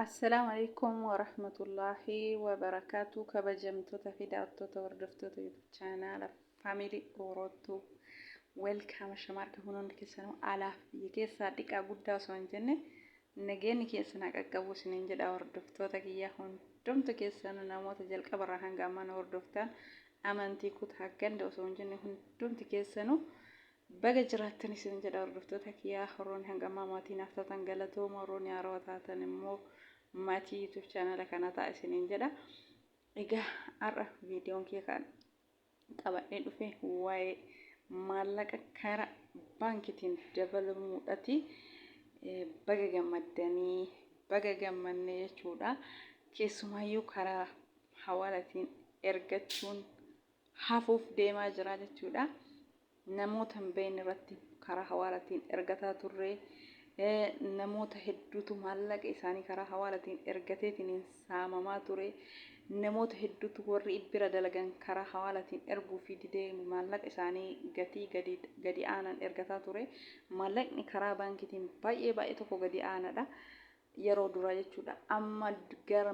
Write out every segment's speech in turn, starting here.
السلام عليكم ورحمة الله وبركاته كبجمتوتا في دعوتوتا وردفتوتا يوتيوب channel family أوروتو welcome شمارك هنون كيسانو على يكيسا ديكا بودا وسوان جنة نجيني كيسانا كاكاو سننجد وردفتوتا كيا هون دمتو كيسانو ناموتا جل كبرهان غامان وردفتان أمانتي كوت هكذا وسوان جنة هون دمتو كيسانو baga jiraatani sin jedha hordoftoota kiyyaa horoon hanga maatii naaftatan galatoo moroon yaaroo taatan immoo maatii YouTube channel kana ta'a isiniin jedha. Egaa har'a viidiyoon kee kan qabadhee dhufe waa'ee maallaqa karaa baankiitiin dabalamuudhaati. Baga gammaddanii baga gammannee jechuudha. Keessumaayyuu karaa hawaalaatiin ergachuun hafuuf deemaa jira jechuudha. namoota hin beekne irratti karaa hawaalaatiin ergataa turre namoota hedduutu maallaqa isaanii karaa hawaalaatiin ergateetiin saamamaa ture namoota hedduutu warri bira dalagan karaa hawaalaatiin erguu fi didee maallaqa isaanii gatii gadi aanan ergataa ture maallaqni karaa baankiitiin baay'ee tokko gadi aanaadha yeroo duraa jechuudha amma gar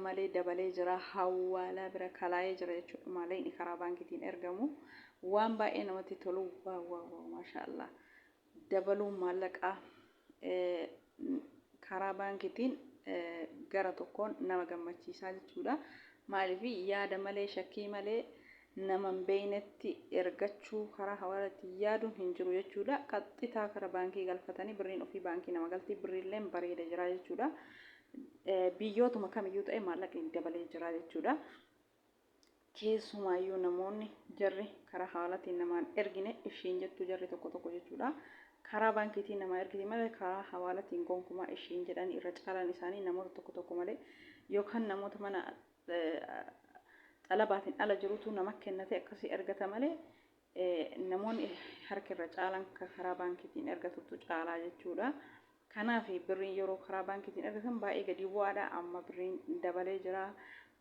malee dabalee jira hawaalaa bira kalaayee jira jechuudha maallaqni karaa baankiitiin ergamu. waan baay'ee namatti tolu waa maashaallah dabaluun maallaqaa karaa baankiitiin gara tokkoon nama gammachiisaa jechuudha maaliif yaada malee shakkii malee nama hin beeknetti ergachuu karaa hawaalaatiin yaaduun hin jiru jechuudha qaxxitaa karaa baankii galfatanii birriin ofii baankii nama galtii birriillee bareeda jira jechuudha biyyootuma kamiyyuu ta'e maallaqni dabalee jira jechuudha. Keessumaayyuu namoonni jarri karaa hawaalaatiin namaan ergine ishiin jettu jarri tokko jechuudha. Karaa baankiitiin namaa ergite malee karaa hawaalaatiin gonkumaa ishiin jedhan irra caalaan isaanii namoota tokko malee yookaan namoota mana xalabaatiin ala jirutu nama kennate akkasii ergata malee namoonni harka irra caalaan karaa baankiitiin ergatutu caalaa jechuudha. Kanaaf birriin yeroo karaa baankiitiin ergatan baay'ee gadi bu'aadha amma birriin dabalee jira.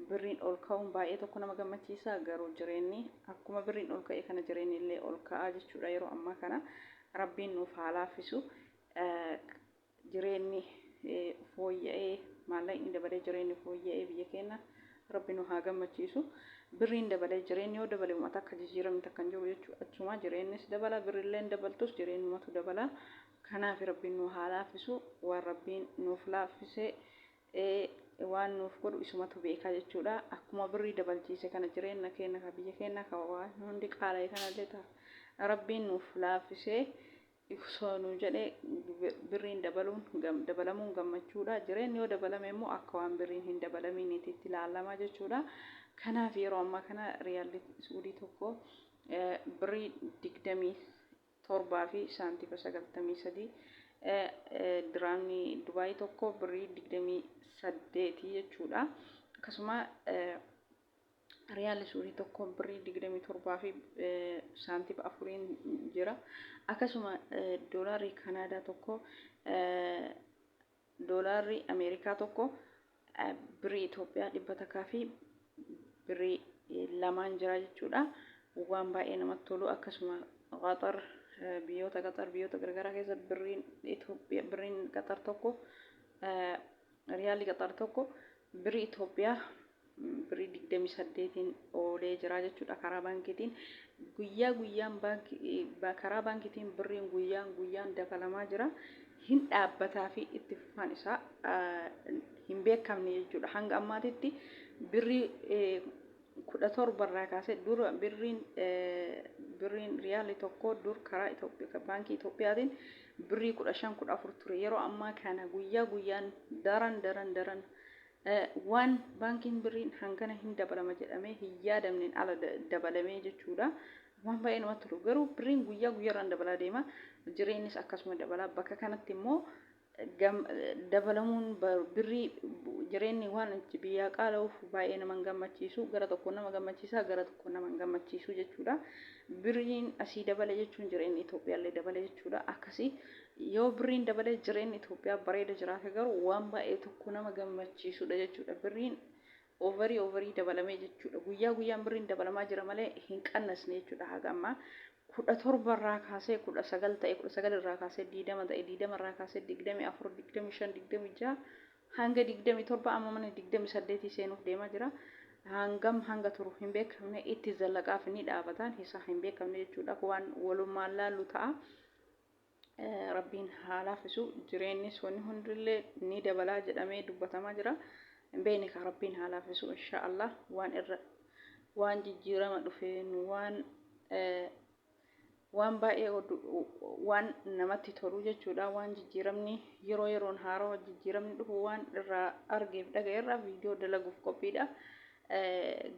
Birriin ol ka'uun baay'ee tokko nama gammachiisa garuu jireenyi akkuma birriin ol ka'e kana jireenyi illee ol ka'aa jechuudha yeroo ammaa kana rabbiin nuuf haa laaffisu jireenyi fooyya'ee maallaqni dabalee jireenyi fooyya'ee biyya keenya rabbi nu haa gammachiisu birriin dabalee jireenyi yoo dabale uummata akka jijjiiramni takkan jiru jechuudha achuma jireenyis dabala birriilleen dabaltus jireenyumatu dabala kanaaf rabbiin nu haa laaffisu waan rabbiin nuuf laaffisee waan nuuf godhu isumatu beekaa jechuudha akkuma birrii dabalchiise kana jireenya keenya ka biyya keenya ka waan hundi qaala'e kanallee ta'a rabbiin nuuf laaffisee ibsoo nu jedhee birriin dabalamuun gammachuudha jireenyi yoo dabalame immoo akka waan birriin hin dabalaminitti itti ilaalamaa jechuudha kanaaf yeroo ammaa kana riyaalli suudii tokko birrii 27 fi saantiima 93 diraamni Dubaayii tokko birrii 28 jechuudha. Akkasuma riyaalli suudii tokko birrii 27 fi saantiima 4 jira. Akkasuma doolaarri Kanaadaa tokko doolaarri Ameerikaa tokko birrii Itoophiyaa 100 fi birrii 2 jira jechuudha. Waan baay'ee namatti tolu akkasuma Qatar biyyoota garagaraa keessa birriin Itoophiyaa birriin Qatar tokko riyaalli Qatar tokko birrii Itoophiyaa birrii 28 oolee jira jechuudha karaa baankiitiin guyyaan karaa baankiitiin birriin guyyaan dabalamaa jira hin dhaabbataa fi itti fufaan isaa hin beekamne jechuudha hanga ammaatitti birrii 17 irraa kaasee dura birriin riyaalli tokko dur karaa Itoophiyaa baankii Itoophiyaatiin birrii 15-14 ture yeroo ammaa kana guyyaan daran waan baankiin birriin hangana hin dabalama jedhamee hin yaadamneen ala dabalamee jechuudha waan baay'ee namatti tolu garuu birriin guyyaarraan dabalaa deema jireenyis akkasuma dabalaa bakka kanatti immoo dabalamuun birrii jireenyi waan biyyaa qaala'uuf baay'ee nama gammachiisu gara tokko nama gammachiisa gara tokko nama gammachiisu jechuudha birriin asii dabale jechuun jireenyi Itoophiyaallee dabale jechuudha akkasii yoo birriin dabalee jireenyi Itoophiyaa bareeda jiraate garuu waan baay'ee tokko nama gammachiisudha jechuudha birriin overii dabalamee jechuudha guyyaan birriin dabalamaa jira malee hin qannasne jechuudha haga ammaa 17 irraa kaasee 19 ta'e 19 irraa kaasee 20 ta'e 20 irraa kaasee 24 25 26 hanga 27 amma mana 28 seenuuf deemaa jira. Hangam hanga turu hin beekamne itti zallaqaaf ni dhaabatan isa hin beekamne jechuudha. Waan walumaan laallu ta'a. Rabbiin haa laaffisu jireenyis wanni hundillee ni dabalaa jedhamee dubbatamaa jira. Beeni ka Rabbiin haa laaffisu inshaallah waan jijjiirama dhufeen waan baay'ee waan namatti tolu jechuudha. Waan jijjiiramni yeroo yeroon haaroo jijjiiramni dhufu waan irraa argeef dhagayeerraa viidiyoo dalaguuf qophiidha.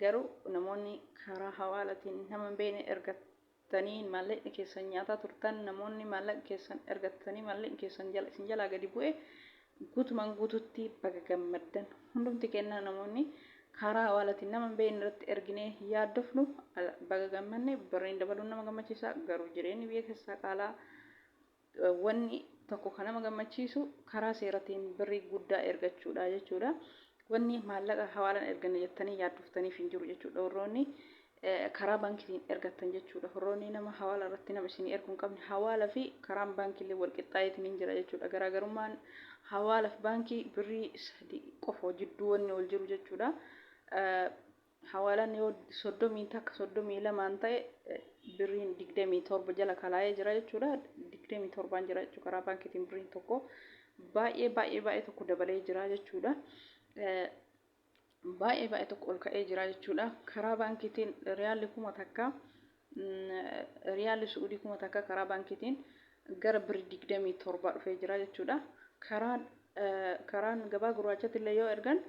Garuu namoonni karaa hawaalaatiin nama hin beekne ergatanii maallaqni keessan nyaataa turtan namoonni maallaqa keessan ergatanii maallaqni keessan isin jalaa gadi bu'e guutumaan guututti baga gammaddan hundumti kenna namoonni karaa hawaalaatiin nama hin beekne irratti erginee yaaddofnu baga gammanne birriin dabaluun nama gammachiisa. Garuu jireenyi biyya keessaa qaalaa wanni tokko kan nama gammachiisu karaa seeratiin birrii guddaa ergachuudha jechuudha. Wanni maallaqa hawaalaan erganne jettanii yaaddoftaniif hin jiru jechuudha. Warroonni karaa baankiitiin ergatan jechuudha. Warroonni nama hawaala irratti nama isin erguu hin qabne hawaalaa fi karaan baankiillee wal qixxaayeetiin hin jira jechuudha. Garaagarummaan hawaalaa fi baankii birrii sadii qofa jidduu wanni wal jiru jechuudha. Hawaalaan yoo 32 ta'e birriin 27 jala kalaayee jira jechuudha. 27 jira jechuudha. Karaa baankiitiin birriin tokko baay'ee tokko dabalee jira jechuudha. Baay'ee tokko ol ka'ee jira jechuudha. Karaa baankiitiin riyaalli 1000 takka riyaalli suudii 1000 takka karaa baankiitiin gara birrii 27 dhufee jira jechuudha. Karaan gabaa gurraachatti illee yoo ergan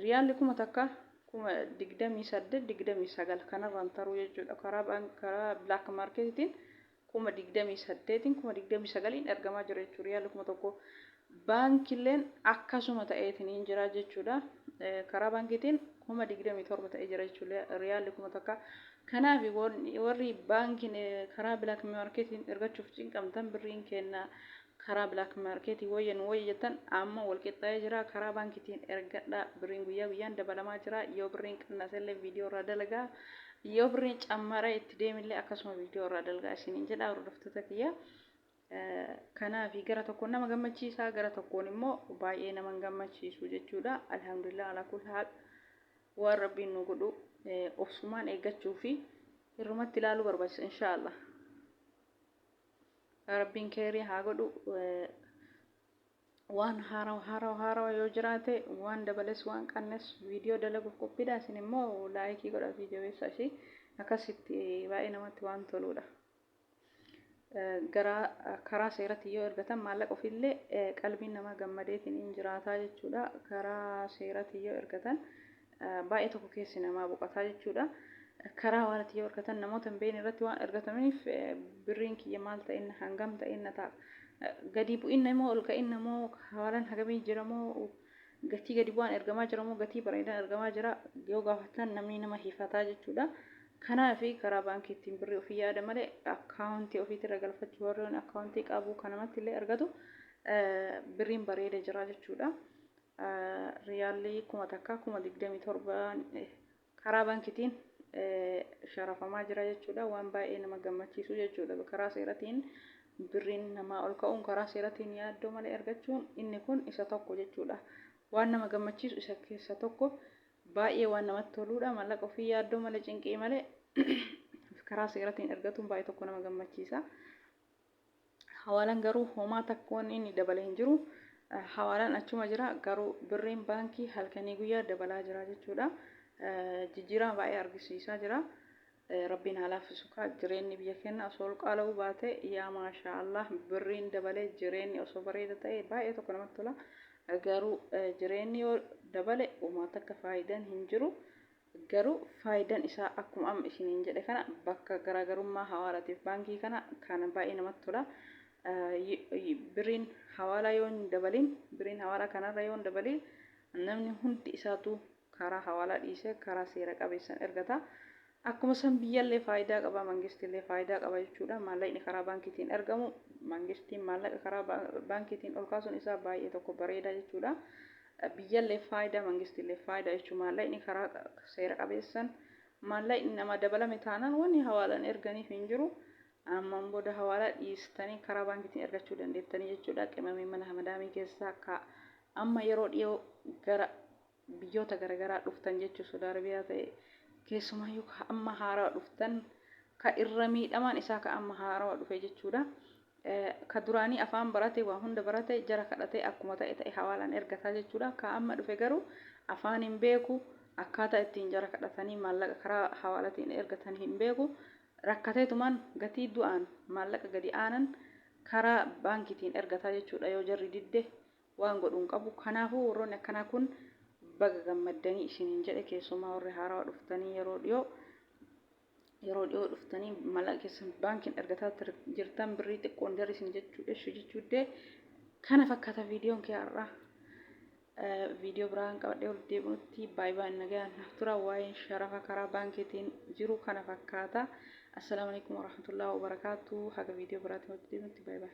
riyaalli 1000 takka 28 kanarraan taruu jechuudha. Karaa black marketitiin 28 ergamaa jira jechuudha. Riyaalli 1000 baankileen akkasuma ta'eetiin jira jechuudha. Karaa baankiitiin 27 ta'ee jira jechuudha. Riyaalli 1000 takka. Kanaaf warri baankiin karaa black marketiin ergachuuf cinqamtan birriin kenna karaa black marketii wayya jettan amma wal qixxaayee jira. Karaa baankiitiin ergadha birriin guyyaa guyyaan dabalamaa jira. Yoo birriin qannasellee viidiyoo irraa dalagaa yoo birriin cammaree itti deemillee akkasuma viidiyoo irraa dalagaa isiniin jedha hordoftoota kiyya. Kanaaf gara tokkoon nama gammachiisa gara tokkoon immoo baay'ee nama gammachiisu jechuudha. Alhamdulillah ala kulli haal waan rabbiin nu godhu obsumaan eeggachuu fi hirrumatti ilaaluu barbaachisa inshaallah. Rabbiin keerii haa godhu. Waan haaraa yoo jiraate waan dabales waan qannes viidiyoo dalaguuf qophiidha. Isin immoo laayikii godhatii jabeessaa ishee akkasitti baay'ee namatti waan toludha. Karaa seeratti yoo ergatan maallaqa ofiillee qalbiin nama gammadeetiin hin jiraataa jechuudha. Karaa seeratti yoo ergatan baay'ee tokko keessi namaa boqotaa jechuudha. Karaa hawaalaatti yoo ergatan namoota hin beekne irratti waan ergataniif birriin kiyya maal ta'inna hangam ta'inna ta'a. Gadi bu'inna moo ol ka'inna moo hawaalaan hagamii jira moo gatii gadi bu'aan ergamaa jira moo gatii bareedaan ergamaa jira yoo gaafatan namni nama hifataa jechuudha. Kanaaf karaa baankiitiin birrii ofii yaada malee akkaawuntii ofiitirra galfachuu warreen akkaawuntii qabu kanamatti illee argatu birriin bareeda jira jechuudha. Riyaalli 1000 takka 27 karaa baankiitiin sharafamaa jira jechuudha. Waan baay'ee nama gammachiisu jechuudha. Karaa seeratiin birriin nama ol ka'uun karaa seeratiin yaaddoo malee argachuun inni kun isa tokko jechuudha. Waan nama gammachiisu isa keessa tokko. Baay'ee waan namatti toludha. Maallaqa ofii yaaddoo malee cinqii malee karaa seeratiin ergatuun baay'ee tokko nama gammachiisa. Hawaalaan garuu homaa takkoon inni dabalee hin jiru. Hawaalaan achuma jira garuu birriin baankii halkanii guyyaa dabalaa jira jechuudha. Jijjiirama baay'ee argisiisaa jira. Rabbiin haa laaffisu jireenyi biyya keenya osoo ol qaala'uu baate yaa maashaallah birriin dabalee jireenyi osoo bareeda ta'e baay'ee tokko namatti tola. Garuu jireenyi yoo dabale uummata akka faayidaan hin jiru. Garuu faayidaan isaa akkuma amma isiniin jedhe kana bakka garaagarummaa hawaalaatiif baankii kana baay'ee namatti tola. Birriin hawaalaa yoo hin dabalin birriin hawaalaa kanarra yoo hin dabalin namni hundi isaatu karaa hawaalaa dhiisee karaa seera qabeessan ergata. Akkuma san biyyallee faayidaa qaba mangistillee faayidaa qaba jechuudha. Maallaqni karaa baankiitiin ergamu mangistiin maallaqa karaa baankiitiin ol kaasuun isaa baay'ee tokko bareeda jechuudha. Biyyallee faayidaa mangistillee faayidaa jechuudha. Maallaqni karaa seera qabeessan maallaqni nama dabalame taanaan wanni hawaalaan erganiif hin jiru. Ammaan booda hawaalaa dhiistanii karaa baankiitiin ergachuu dandeettanii jechuudha. Qimamii mana madaamii keessaa akka amma yeroo dhiyoo gara biyyoota garaagaraa dhuftan jechuun Saudi Arabiyaa ta'e keessumayyuu amma haaraa dhuftan ka irra miidhamaan isaa ka amma haaraa dhufe jechuudha. Ka duraanii afaan barate waa hunda barate jara kadhatee akkuma ta'e hawaalaan ergataa jechuudha. Ka amma dhufe garuu afaan hin beeku akkaataa ittiin jara kadhatanii maallaqa karaa hawaalatiin ergatan hin beeku. Rakkateetumaan gatii du'aan maallaqa gadi aanan karaa baankitiin ergataa jechuudha yoo jarri didde waan godhuun qabu. Kanaafuu warroonni akkanaa kun baga gammaddanii isiniin jedhe keessumaa warri haaraa dhuftanii yeroo dhiyoo dhuftanii maallaqa keessan baankiin ergataa jirtan birrii xiqqoon jarri isin jechuudha. Kana fakkaata viidiyoon kee har'aa. Viidiyoo biraan qabadhee ol deebinutti baay'ee nagaan tura waa'ee sharafa karaa baankiitiin jiru kana fakkaata. Assalamu alaikum warahmatullahi wabarakatuh. Haga viidiyoo biraatiin ol deebinutti baay'ee.